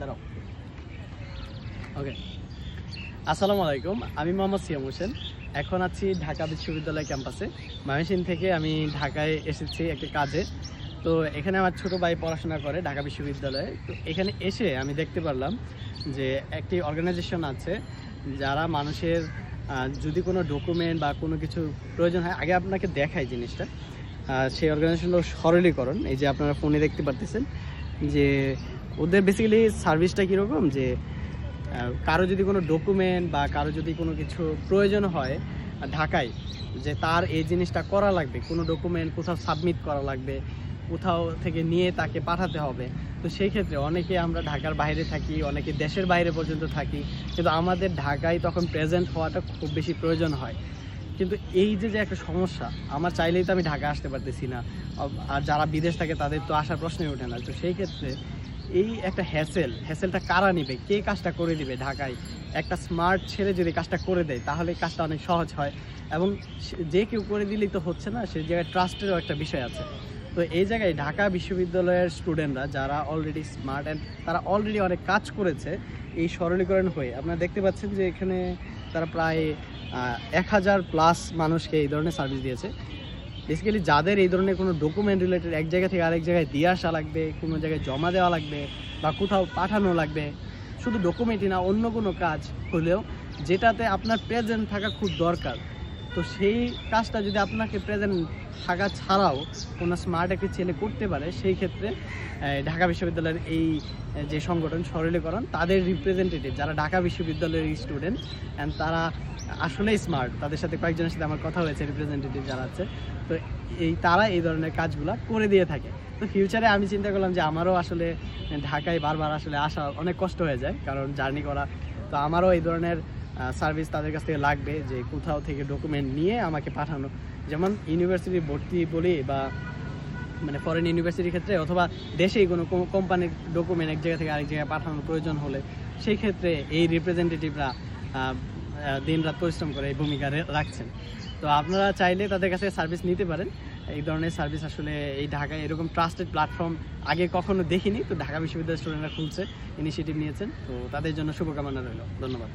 দাঁড়াও। ওকে, আসসালামু আলাইকুম। আমি মোহাম্মদ সিয়াম হোসেন। এখন আছি ঢাকা বিশ্ববিদ্যালয় ক্যাম্পাসে। ময়মনসিংহ থেকে আমি ঢাকায় এসেছি একটা কাজে। তো এখানে আমার ছোট ভাই পড়াশোনা করে ঢাকা বিশ্ববিদ্যালয়ে। তো এখানে এসে আমি দেখতে পারলাম যে একটি অর্গানাইজেশন আছে যারা মানুষের যদি কোনো ডকুমেন্ট বা কোনো কিছু প্রয়োজন হয়, আগে আপনাকে দেখাই জিনিসটা। সেই অর্গানাইজেশন হলো সরলীকরণ। এই যে আপনারা ফোনে দেখতে পারতেছেন যে ওদের বেসিক্যালি সার্ভিসটা কীরকম, যে কারো যদি কোনো ডকুমেন্ট বা কারো যদি কোনো কিছু প্রয়োজন হয় ঢাকায়, যে তার এই জিনিসটা করা লাগবে, কোনো ডকুমেন্ট কোথাও সাবমিট করা লাগবে, কোথাও থেকে নিয়ে তাকে পাঠাতে হবে। তো সেই ক্ষেত্রে অনেকে আমরা ঢাকার বাইরে থাকি, অনেকে দেশের বাইরে পর্যন্ত থাকি, কিন্তু আমাদের ঢাকায় তখন প্রেজেন্ট হওয়াটা খুব বেশি প্রয়োজন হয়। কিন্তু এই যে একটা সমস্যা, আমার চাইলেই তো আমি ঢাকা আসতে পারতেছি না, আর যারা বিদেশ থাকে তাদের তো আসার প্রশ্নই ওঠে না। তো সেই ক্ষেত্রে এই একটা হ্যাসেলটা কারা নিবে, কে কাজটা করে দিবে? ঢাকায় একটা স্মার্ট ছেলে যদি কাজটা করে দেয় তাহলে কাজটা অনেক সহজ হয়, এবং যে কেউ করে দিলেই তো হচ্ছে না, সেই জায়গায় ট্রাস্টেরও একটা বিষয় আছে। তো এই জায়গায় ঢাকা বিশ্ববিদ্যালয়ের স্টুডেন্টরা যারা অলরেডি স্মার্ট অ্যান্ড তারা অলরেডি অনেক কাজ করেছে এই সরলীকরণ হয়ে, আপনারা দেখতে পাচ্ছেন যে এখানে তারা প্রায় 1000+ মানুষকে এই ধরনের সার্ভিস দিয়েছে। বেসিক্যালি যাদের এই ধরনের কোনো ডকুমেন্ট রিলেটেড এক জায়গা থেকে আরেক জায়গায় দিয়ে আসা লাগবে, কোনো জায়গায় জমা দেওয়া লাগবে বা কোথাও পাঠানো লাগবে, শুধু ডকুমেন্টই না, অন্য কোনো কাজ হলেও যেটাতে আপনার প্রেজেন্ট থাকা খুব দরকার, তো সেই কাজটা যদি আপনাকে প্রেজেন্ট থাকা ছাড়াও কোনো স্মার্ট একটি ছেলে করতে পারে, সেই ক্ষেত্রে ঢাকা বিশ্ববিদ্যালয়ের এই যে সংগঠন সরলীকরণ, তাদের রিপ্রেজেন্টেটিভ যারা ঢাকা বিশ্ববিদ্যালয়ের স্টুডেন্ট অ্যান্ড তারা আসলেই স্মার্ট, তাদের সাথে কয়েকজনের সাথে আমার কথা হয়েছে, রিপ্রেজেন্টেটিভ যারা আছে, তো তারা এই ধরনের কাজগুলো করে দিয়ে থাকে। তো ফিউচারে আমি চিন্তা করলাম যে আমারও আসলে ঢাকায় বারবার আসলে আসা অনেক কষ্ট হয়ে যায়, কারণ জার্নি করা। তো আমারও এই ধরনের সার্ভিস তাদের কাছ থেকে লাগবে, যে কোথাও থেকে ডকুমেন্ট নিয়ে আমাকে পাঠানো, যেমন ইউনিভার্সিটি ভর্তি বলি বা মানে ফরেন ইউনিভার্সিটির ক্ষেত্রে, অথবা দেশেই কোনো কোম্পানির ডকুমেন্ট এক জায়গা থেকে আরেক জায়গায় পাঠানোর প্রয়োজন হলে, সেই ক্ষেত্রে এই রিপ্রেজেন্টেটিভরা দিনরাত পরিশ্রম করে এই ভূমিকা রাখছেন। তো আপনারা চাইলে তাদের কাছে সার্ভিস নিতে পারেন। এই ধরনের সার্ভিস আসলে এই ঢাকায় এরকম ট্রাস্টেড প্ল্যাটফর্ম আগে কখনো দেখিনি। তো ঢাকা বিশ্ববিদ্যালয়ের স্টুডেন্টরা খুলছে, ইনিশিয়েটিভ নিয়েছেন, তো তাদের জন্য শুভকামনা রইল। ধন্যবাদ।